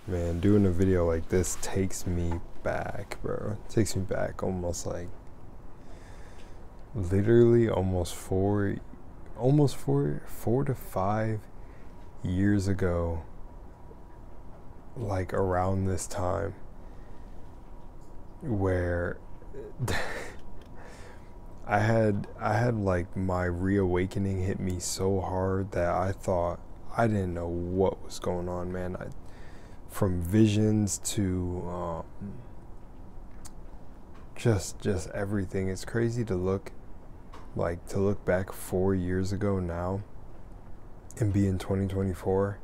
Man, doing a video like this takes me back, bro. It takes me back almost like literally almost four to 5 years ago, like around this time, where I had like my reawakening hit me so hard that I thought I didn't know what was going on, man. From visions to just everything. It's crazy to look back 4 years ago now and be in 2024,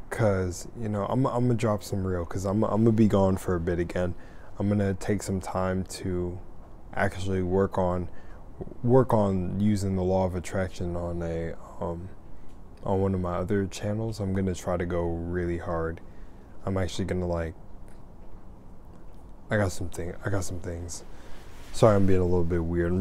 cause I'm gonna drop some real, cause I'm gonna be gone for a bit again. I'm gonna take some time to actually work on using the law of attraction on one of my other channels. I'm gonna try to go really hard. I'm actually gonna I got some things. Sorry, I'm being a little bit weird.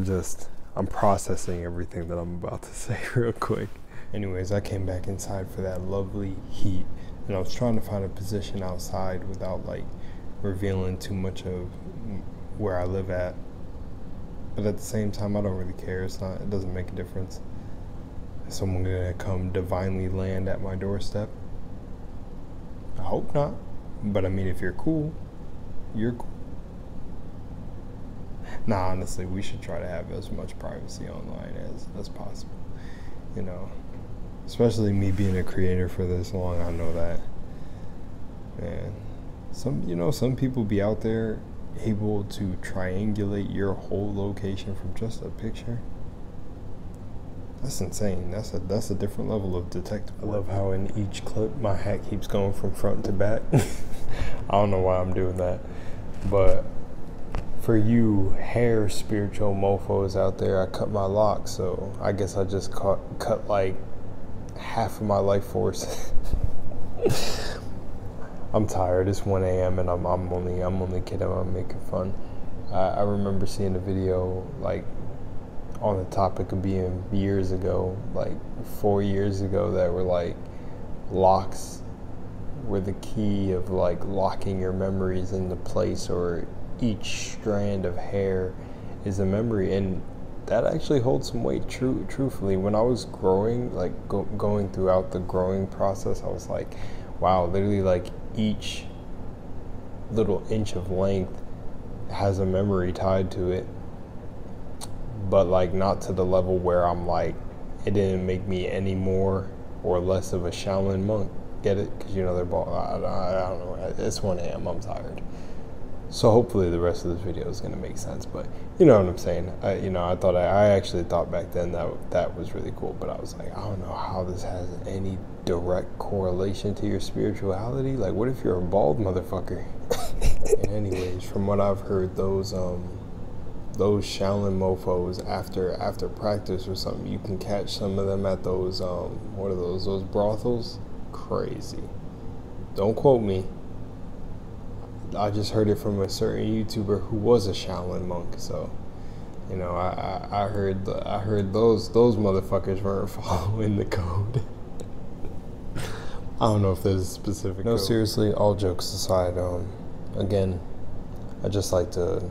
I'm processing everything that I'm about to say real quick. Anyways, I came back inside for that lovely heat, and I was trying to find a position outside without revealing too much of where I live at. But at the same time, I don't really care. It doesn't make a difference. Is someone gonna come divinely land at my doorstep? I hope not. But I mean, if you're cool, you're cool. Nah, honestly, we should try to have as much privacy online as possible. Especially me being a creator for this long, I know that. Man, some people be out there able to triangulate your whole location from just a picture. That's insane. That's a different level of detective. I love how in each clip my hat keeps going from front to back. I don't know why I'm doing that, but for you hair spiritual mofos out there, I cut my locks, so I guess I just cut like half of my life force. I'm tired. It's 1 a.m. and I'm only kidding. I'm making fun. I remember seeing a video on the topic of being years ago, 4 years ago, that were locks were the key of locking your memories into place, or each strand of hair is a memory, and that actually holds some weight. Truthfully, when I was growing, going throughout the growing process, I was like, wow, literally each little inch of length has a memory tied to it, but not to the level where I'm it didn't make me any more or less of a Shaolin monk. Get it? Because they're bald. I don't know. It's 1 a.m. I'm tired. So hopefully the rest of this video is going to make sense, but you know what I'm saying. I actually thought back then that was really cool, but I was like, I don't know how this has any direct correlation to your spirituality. What if you're a bald motherfucker? And anyways, from what I've heard, those Shaolin mofos, after practice or something, you can catch some of them at those what are those brothels? Crazy. Don't quote me. I just heard it from a certain YouTuber who was a Shaolin monk, so I heard those motherfuckers weren't following the code. I don't know if there's a specific code. Seriously, all jokes aside, again, I just like to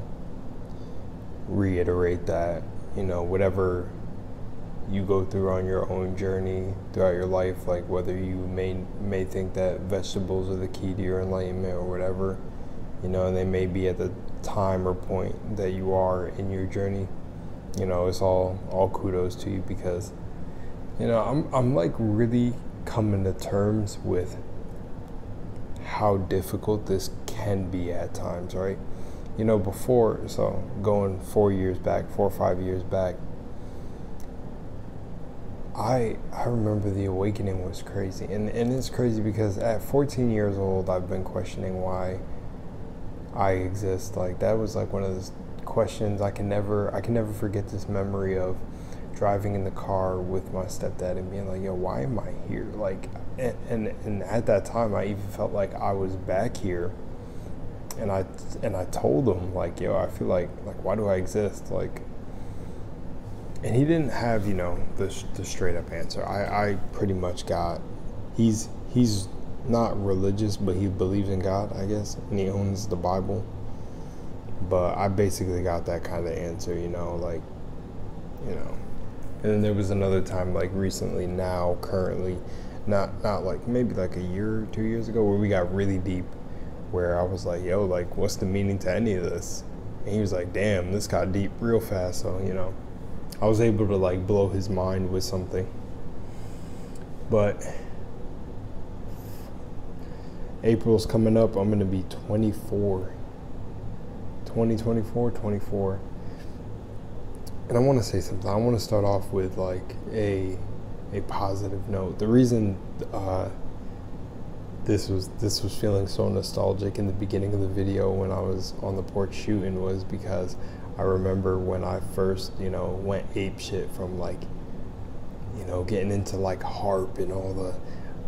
reiterate that whatever you go through on your own journey throughout your life, whether you may think that vegetables are the key to your enlightenment or whatever, and they may be at the time or point that you are in your journey, it's all kudos to you, because I'm really coming to terms with how difficult this can be at times, right? Before, so going 4 or 5 years back, I remember the awakening was crazy, and it's crazy because at 14 years old, I've been questioning why I exist. That was one of those questions. I can never forget this memory of driving in the car with my stepdad and being like, yo, why am I here? And at that time, I even felt like I was back here, and I told him yo, I feel like why do I exist? And he didn't have, the straight up answer. I pretty much got, he's not religious, but he believes in God, I guess, and he owns the Bible. But I basically got that kind of answer, like, And then there was another time, like recently, now, currently, not like maybe like a year or 2 years ago, where we got really deep, where I was like, yo, like, what's the meaning to any of this? And he was like, damn, this got deep real fast. So, I was able to like blow his mind with something. But April's coming up. I'm going to be 24. 24. And I want to say something. I want to start off with like a positive note. The reason this was feeling so nostalgic in the beginning of the video when I was on the porch shooting was because I remember when I first, went ape shit from like, getting into like harp and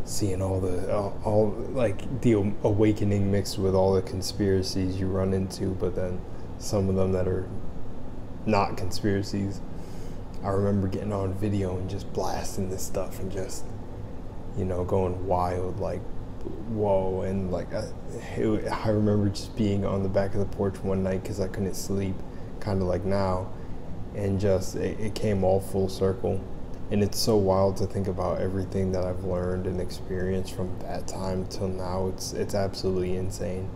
seeing all like the awakening mixed with all the conspiracies you run into, but then some of them that are not conspiracies. I remember getting on video and just blasting this stuff and just, going wild, like, whoa. And like, I remember just being on the back of the porch one night because I couldn't sleep, kind of like now, and just it came all full circle. And it's so wild to think about everything that I've learned and experienced from that time till now. It's absolutely insane.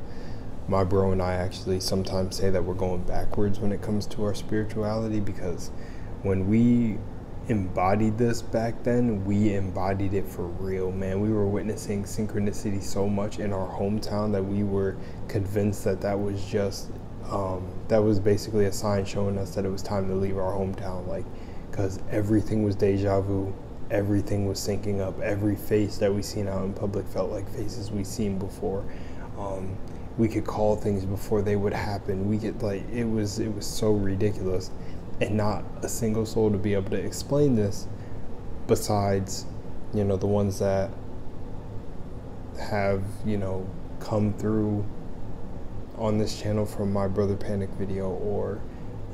My bro and I actually sometimes say that we're going backwards when it comes to our spirituality, because when we embodied this back then, we embodied it for real, man. We were witnessing synchronicity so much in our hometown that we were convinced that was just that was basically a sign showing us that it was time to leave our hometown, like, because everything was deja vu, everything was syncing up. Every face that we seen out in public felt like faces we seen before. We could call things before they would happen. We could, like, it was so ridiculous. And not a single soul to be able to explain this besides, the ones that have, come through on this channel from my Brother Panic video, or,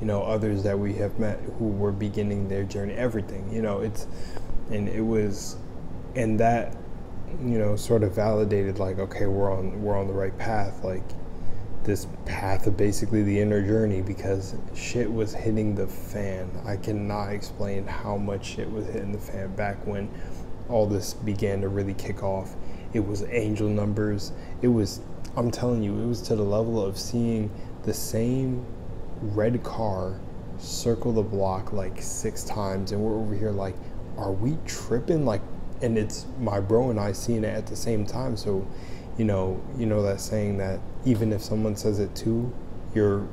others that we have met who were beginning their journey, everything, and that, sort of validated, like, okay, we're on the right path, like, this path of basically the inner journey, because shit was hitting the fan. I cannot explain how much shit was hitting the fan back when all this began to really kick off. It was angel numbers. I'm telling you, it was to the level of seeing the same red car circle the block like 6 times, and we're over here like, are we tripping? Like, and it's my bro and I seeing it at the same time. So you know that saying that even if someone says it too, you're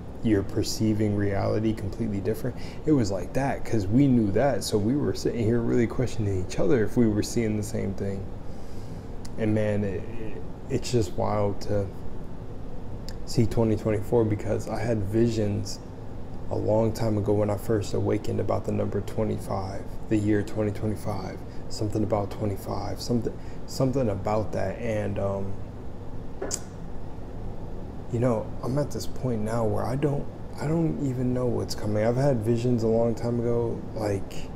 perceiving reality completely different. It was like that, because we knew that, so we were sitting here really questioning each other if we were seeing the same thing. And man, it's just wild to see 2024, because I had visions a long time ago when I first awakened about the number 25, the year 2025, something about 25, something about that. And I'm at this point now where I don't even know what's coming. I've had visions a long time ago, like,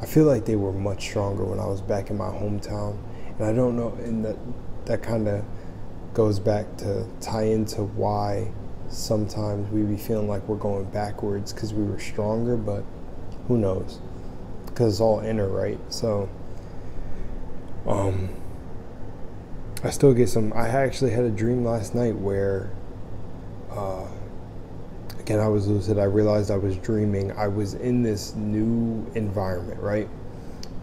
I feel like they were much stronger when I was back in my hometown, and I don't know, and that kind of goes back to tie into why sometimes we be feeling like we're going backwards, because we were stronger, but who knows, because it's all inner, right? So I still get I actually had a dream last night where again, I was lucid. I realized I was dreaming. I was in this new environment, right?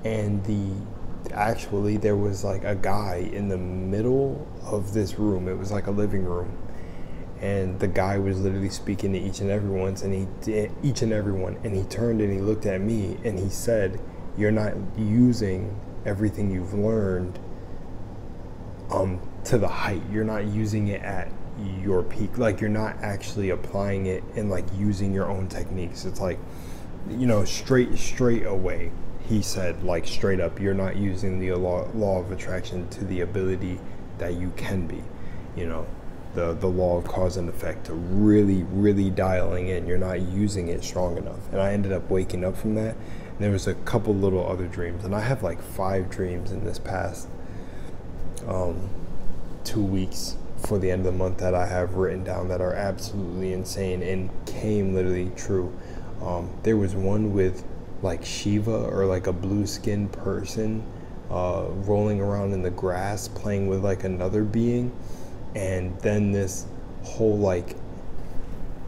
And actually there was like a guy in the middle of this room. It was like a living room, and the guy was literally speaking to each and everyone, and he turned and he looked at me and he said, "You're not using everything you've learned to the height. You're not using it at your peak. Like, you're not actually applying it and like using your own techniques. It's like, straight away." He said, like, straight up, you're not using the law of attraction to the ability that you can be. The law of cause and effect, to really, really dialing in. You're not using it strong enough. And I ended up waking up from that. And there was a couple little other dreams. And I have like 5 dreams in this past 2 weeks for the end of the month that I have written down that are absolutely insane and came literally true. There was one with like Shiva, or like a blue skinned person rolling around in the grass playing with like another being, and then this whole like,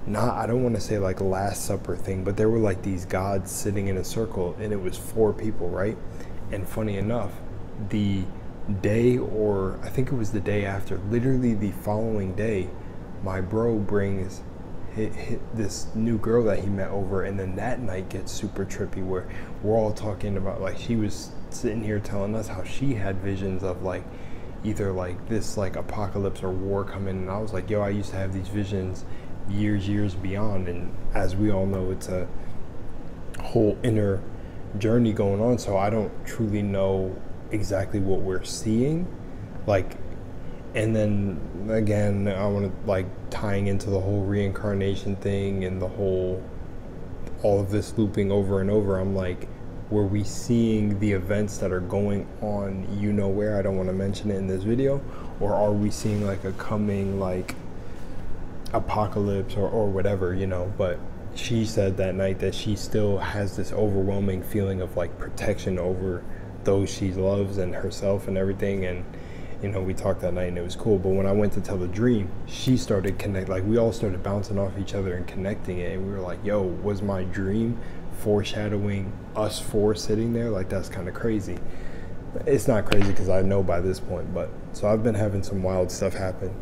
I don't want to say like Last Supper thing, but there were like these gods sitting in a circle, and it was 4 people, right? And funny enough, the day, or I think it was the day after, literally the following day, my bro brings hit this new girl that he met over, and then that night gets super trippy where we're all talking about, like, she was sitting here telling us how she had visions of like either like this like apocalypse or war coming, and I was like, yo, I used to have these visions years beyond, and as we all know, it's a whole inner journey going on, so I don't truly know exactly what we're seeing, like. And then again, I want to like tying into the whole reincarnation thing and the whole, all of this looping over and over. I'm like, were we seeing the events that are going on, you know where? I don't want to mention it in this video. Or are we seeing like a coming like apocalypse or whatever, you know? But she said that night that she still has this overwhelming feeling of like protection over those she loves and herself and everything. And you know, we talked that night and it was cool. But when I went to tell the dream, she started like we all started bouncing off each other and connecting it, and we were like, yo, was my dream foreshadowing us 4 sitting there? Like, that's kind of crazy. It's not crazy because I know by this point, but so I've been having some wild stuff happen.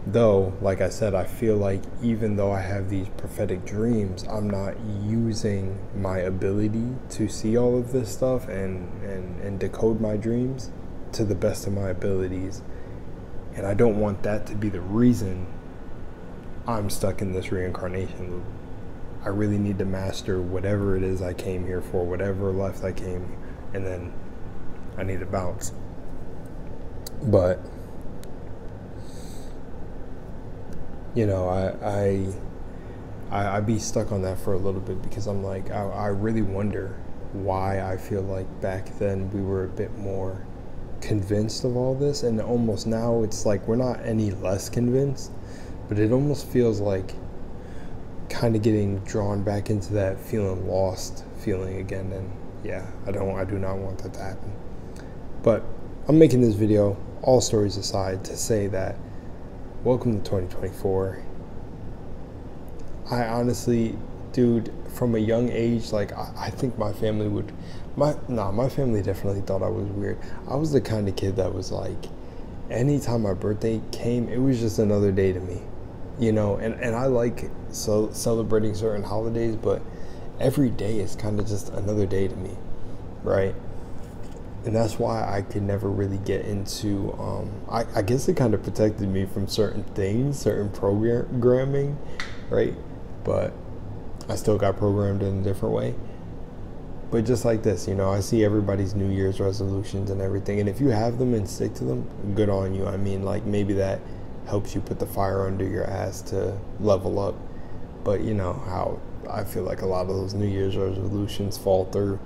Though, like I said, I feel like even though I have these prophetic dreams, I'm not using my ability to see all of this stuff and decode my dreams to the best of my abilities. And I don't want that to be the reason I'm stuck in this reincarnation loop. I really need to master whatever it is I came here for, whatever life I came, and then I need to bounce. But you know, I be stuck on that for a little bit because I'm like, I really wonder why I feel like back then we were a bit more convinced of all this, and almost now it's like we're not any less convinced, but it almost feels like kind of getting drawn back into that feeling lost feeling again. And yeah, I do not want that to happen. But I'm making this video, all stories aside, to say that welcome to 2024. I honestly, dude, from a young age, like I think my family would, my family definitely thought I was weird. I was the kind of kid that was like, anytime my birthday came, it was just another day to me, you know. And I like celebrating certain holidays, but every day is kind of just another day to me, right? And that's why I could never really get into, I guess it kind of protected me from certain things, certain programming, right? But I still got programmed in a different way. But just like this, you know, I see everybody's New Year's resolutions and everything. And if you have them and stick to them, good on you. I mean, like, maybe that helps you put the fire under your ass to level up. But you know how I feel like a lot of those New Year's resolutions fall through.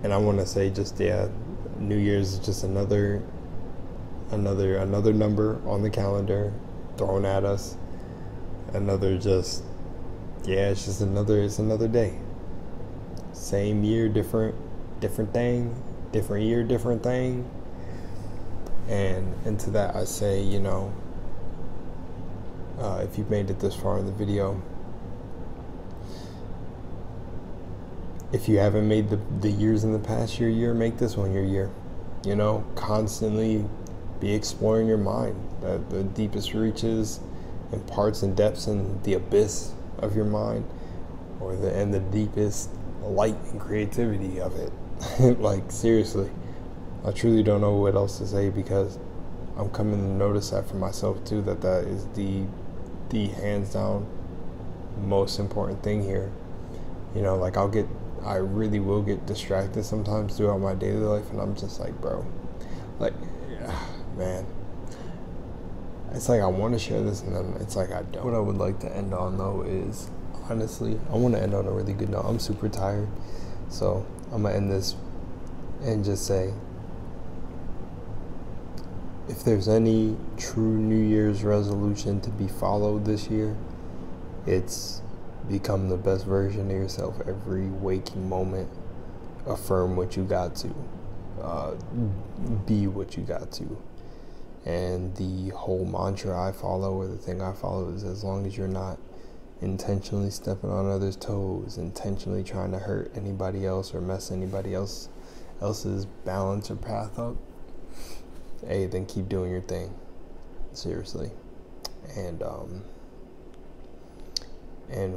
And I want to say just, yeah, New Year's is just another number on the calendar thrown at us. Another just, yeah, it's just another day. Same year, different thing, different year, different thing. And to that I say, you know, if you've made it this far in the video, if you haven't made the years in the past your year, make this one your year. You know, constantly be exploring your mind, the deepest reaches and parts and depths and the abyss of your mind, or the deepest light and creativity of it. Like, seriously, I truly don't know what else to say, because I'm coming to notice that for myself too, that is the hands down most important thing here. You know, like I really will get distracted sometimes throughout my daily life, and I'm just like, bro, like, man, it's like I want to share this, and then it's like I don't. What I would like to end on, though, is, honestly, I want to end on a really good note. I'm super tired, so I'm going to end this and just say, if there's any true New Year's resolution to be followed this year, it's become the best version of yourself every waking moment. Affirm what you got to. Be what you got to. And the whole mantra I follow, or the thing I follow, is as long as you're not intentionally stepping on others' toes, intentionally trying to hurt anybody else or mess anybody else's balance or path up, hey, then keep doing your thing. Seriously. And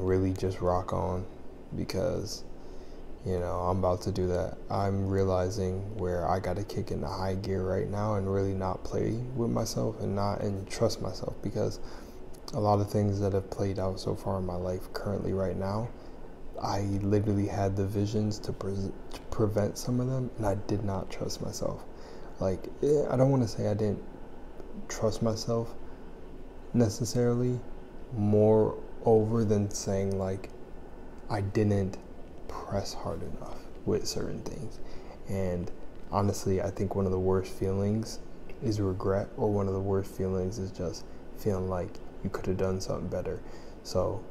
really just rock on, because I'm about to do that. I'm realizing where I got to kick into high gear right now and really not play with myself and trust myself, because a lot of things that have played out so far in my life currently right now, I literally had the visions to prevent some of them, and I did not trust myself. I don't want to say I didn't trust myself necessarily, more over than saying I didn't press hard enough with certain things. And honestly, I think one of the worst feelings is regret, or one of the worst feelings is just feeling like you could have done something better. So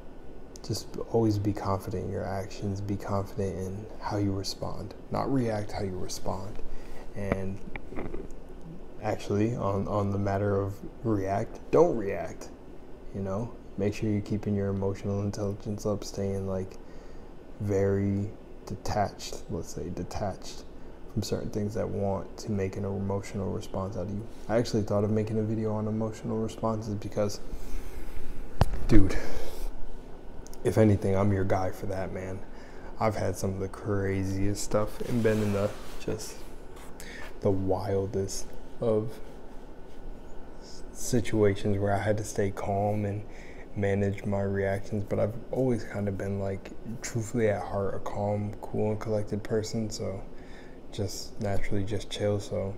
just always be confident in your actions, be confident in how you respond, not react, how you respond. And actually, on the matter of react, don't react. Make sure you're keeping your emotional intelligence up, staying very detached, from certain things that want to make an emotional response out of you. I actually thought of making a video on emotional responses because, dude, if anything, I'm your guy for that, man. I've had some of the craziest stuff and been in the wildest of situations where I had to stay calm and manage my reactions, but I've always kind of been truthfully at heart, a calm, cool, and collected person, so just naturally just chill. So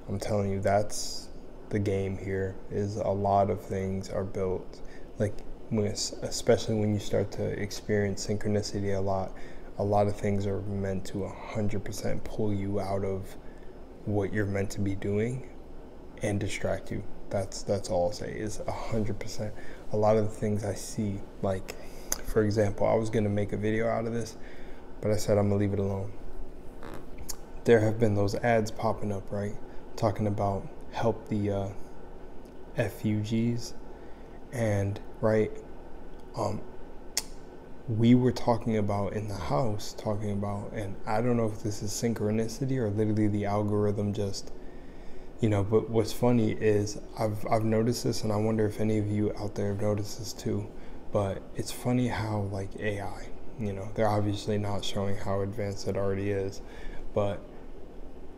I'm telling you, that's the game here, is a lot of things are built, especially when you start to experience synchronicity a lot of things are meant to 100% pull you out of what you're meant to be doing and distract you. That's all I'll say, is 100%. A lot of the things I see, for example, I was gonna make a video out of this, but I said I'm gonna leave it alone. There have been those ads popping up, right, talking about help the FUGs, and we were talking about in the house, and I don't know if this is synchronicity or literally the algorithm just, but what's funny is I've noticed this, and I wonder if any of you out there have noticed this too, but it's funny how AI, they're obviously not showing how advanced it already is, but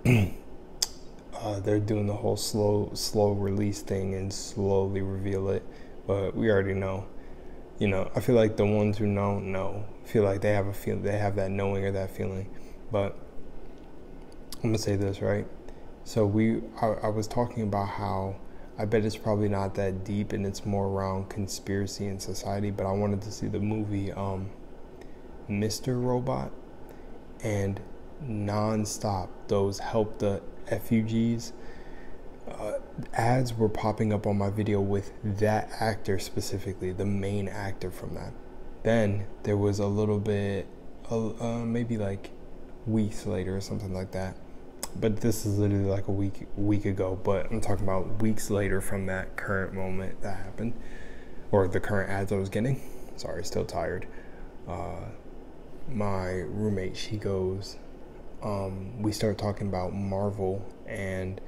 they're doing the whole slow release thing and slowly reveal it, but we already know. I feel like the ones who know feel like they have they have that knowing or that feeling. But I'm gonna say this, right? So I was talking about how I bet it's probably not that deep and it's more around conspiracy and society, but I wanted to see the movie Mr. Robot, and nonstop those help the FUGs ads were popping up on my video with that actor specifically, the main actor from that. Then there was a little bit, maybe weeks later or something like that. But this is literally a week ago. But I'm talking about weeks later from that current moment that happened, or the current ads I was getting. Sorry, still tired. My roommate, she goes, we start talking about Marvel and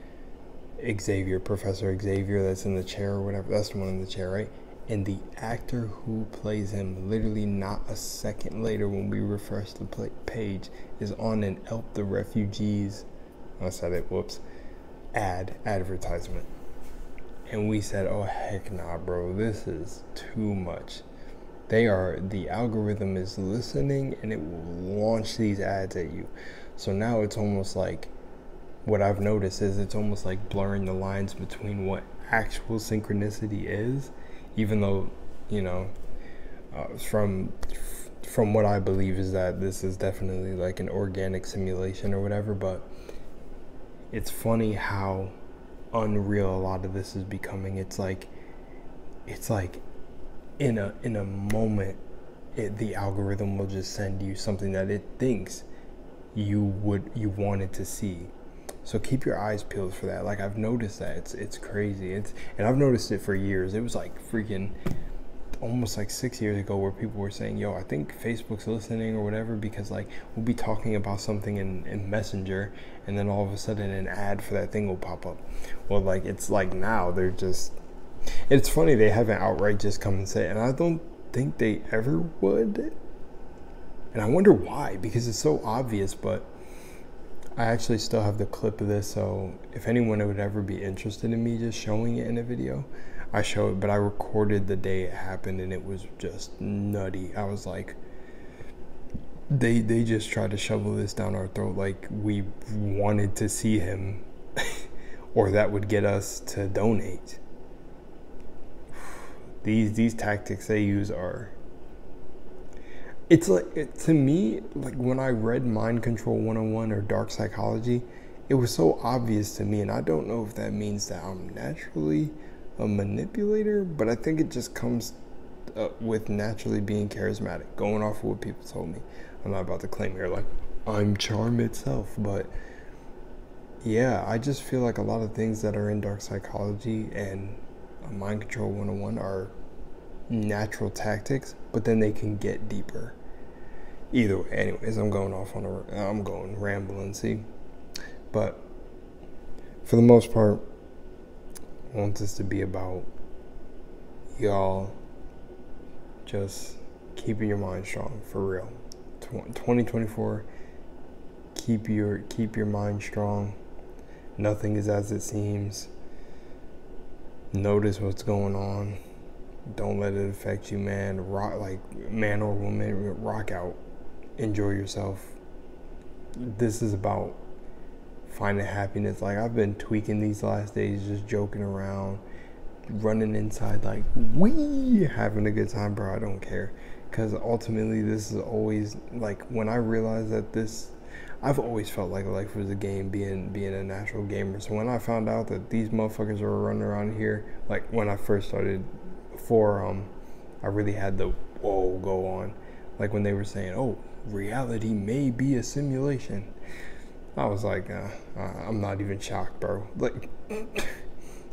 Xavier, Professor Xavier, that's in the chair or whatever. That's the one in the chair, right? And the actor who plays him, literally not a second later when we refresh the page, is on an Help the Refugees, I said it, whoops, advertisement. And we said, oh heck nah, bro, this is too much. The algorithm is listening and it will launch these ads at you. So now it's almost what I've noticed is it's almost blurring the lines between what actual synchronicity is, even though, from what I believe is that this is definitely an organic simulation or whatever. But it's funny how unreal a lot of this is becoming. It's like in a moment, the algorithm will just send you something that it thinks you wanted to see. So keep your eyes peeled for that. Like, I've noticed that it's crazy. And I've noticed it for years. It was like freaking almost like 6 years ago where people were saying, yo, I think Facebook's listening or whatever, because like we'll be talking about something in Messenger, and then all of a sudden an ad for that thing will pop up. Well, like, it's like now they're just, it's funny they haven't outright just come and say it, and I don't think they ever would. And I wonder why, because it's so obvious. But I actually still have the clip of this, so if anyone would ever be interested in me just showing it in a video, I show it. But I recorded the day it happened, and it was just nutty. I was like, they just tried to shovel this down our throat like we wanted to see him or that would get us to donate. These tactics they use are, it's like, to me, like when I read Mind Control 101 or Dark Psychology, it was so obvious to me. And I don't know if that means that I'm naturally a manipulator, but I think it just comes with naturally being charismatic, going off of what people told me. I'm not about to claim here like I'm charm itself, but yeah, I just feel like a lot of things that are in Dark Psychology and Mind Control 101 are natural tactics, but then they can get deeper. Either way, anyways, I'm going rambling, see? But for the most part, I want this to be about y'all just keeping your mind strong, for real. 2024, keep your mind strong. Nothing is as it seems. Notice what's going on. Don't let it affect you, man. Rock, like, man or woman, rock out. Enjoy yourself. This is about finding happiness. Like, I've been tweaking these last days, just joking around, running inside, like, wee, having a good time, bro. I don't care. Because ultimately, this is always, like, when I realized that I've always felt like life was a game, being a natural gamer. So when I found out that these motherfuckers were running around here, like when I first started, before I really had the whoa go on, like when they were saying, oh, reality may be a simulation, I was like, I'm not even shocked, bro. Like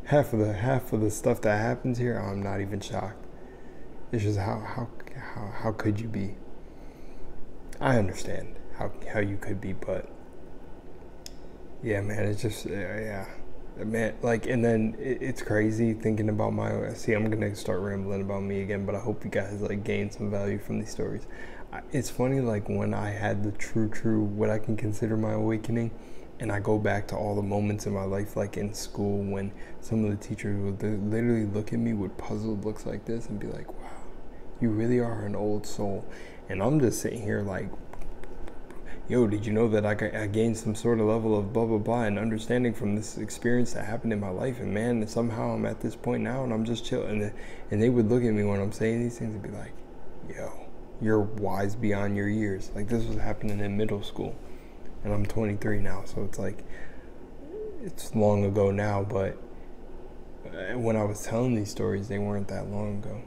half of the stuff that happens here, I'm not even shocked. It's just how could you be? I understand how you could be, but yeah, man, it's just yeah, man. Like, and then it's crazy thinking about I'm gonna start rambling about me again, but I hope you guys like gain some value from these stories. It's funny, like when I had the true what I can consider my awakening, and I go back to all the moments in my life, like in school, when some of the teachers would literally look at me with puzzled looks like this and be like, wow, you really are an old soul. And I'm just sitting here like, yo, did you know that I gained some sort of level of blah, blah, blah and understanding from this experience that happened in my life? And man, somehow I'm at this point now and I'm just chilling. And they would look at me when I'm saying these things and be like, yo, you're wise beyond your years. Like, this was happening in middle school. And I'm 23 now, so it's like, it's long ago now, but when I was telling these stories, they weren't that long ago.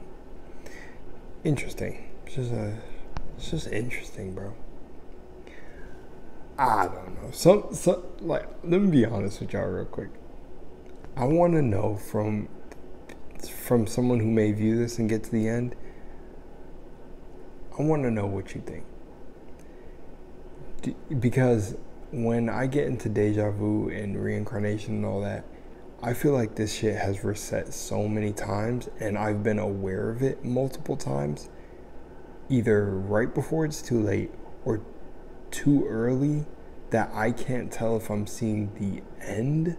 Interesting. It's just interesting, bro. I don't know. Like, let me be honest with y'all real quick. I want to know from someone who may view this and get to the end, I want to know what you think. Because when I get into deja vu and reincarnation and all that, I feel like this shit has reset so many times, and I've been aware of it multiple times, either right before it's too late or too early, that I can't tell if I'm seeing the end,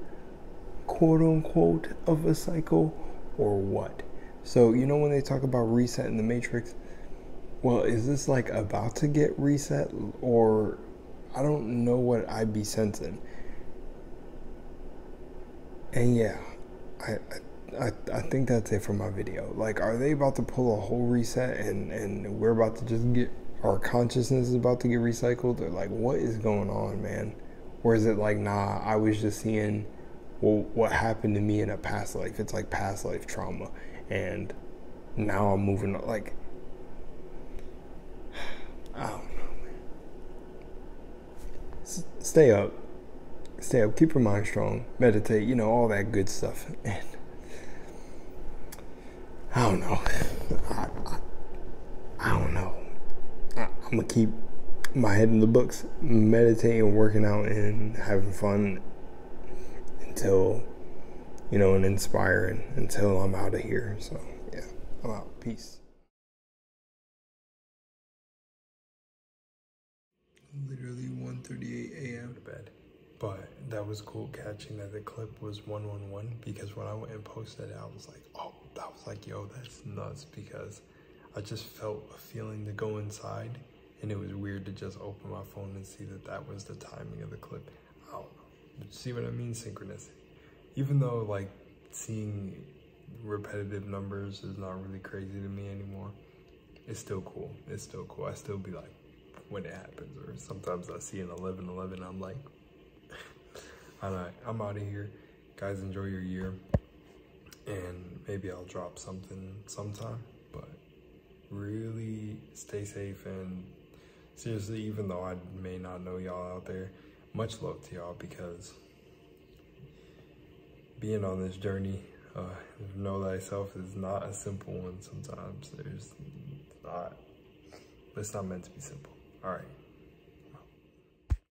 quote unquote, of a cycle or what. So, you know, when they talk about reset in the Matrix, well, is this like about to get reset, or I don't know what I'd be sensing. And yeah, I think that's it for my video. Like, are they about to pull a whole reset and we're about to just get, our consciousness is about to get recycled? Or like, what is going on, man? Or is it like, nah, I was just seeing well, what happened to me in a past life? It's like past life trauma. And now I'm moving, like, I don't know, man. Stay up. Stay up. Keep your mind strong. Meditate, you know, all that good stuff. And I don't know. I don't know. I'm going to keep my head in the books, meditating, working out, and having fun until, you know, and inspiring until I'm out of here. So, yeah, I'm out. Peace. Literally 1:38 a.m. to bed. But that was cool catching that the clip was 111, because when I went and posted it, I was like, oh, I was like, yo, that's nuts, because I just felt a feeling to go inside, and it was weird to just open my phone and see that that was the timing of the clip. I don't know. But see what I mean? Synchronicity. Even though, like, seeing repetitive numbers is not really crazy to me anymore, it's still cool. It's still cool. I still be like, when it happens, or sometimes I see an 1111, I'm like, all right, I'm out of here. Guys, enjoy your year, and maybe I'll drop something sometime, but really stay safe. And seriously, even though I may not know y'all out there, much love to y'all, because being on this journey, know thyself, is not a simple one. Sometimes it's not meant to be simple. All right.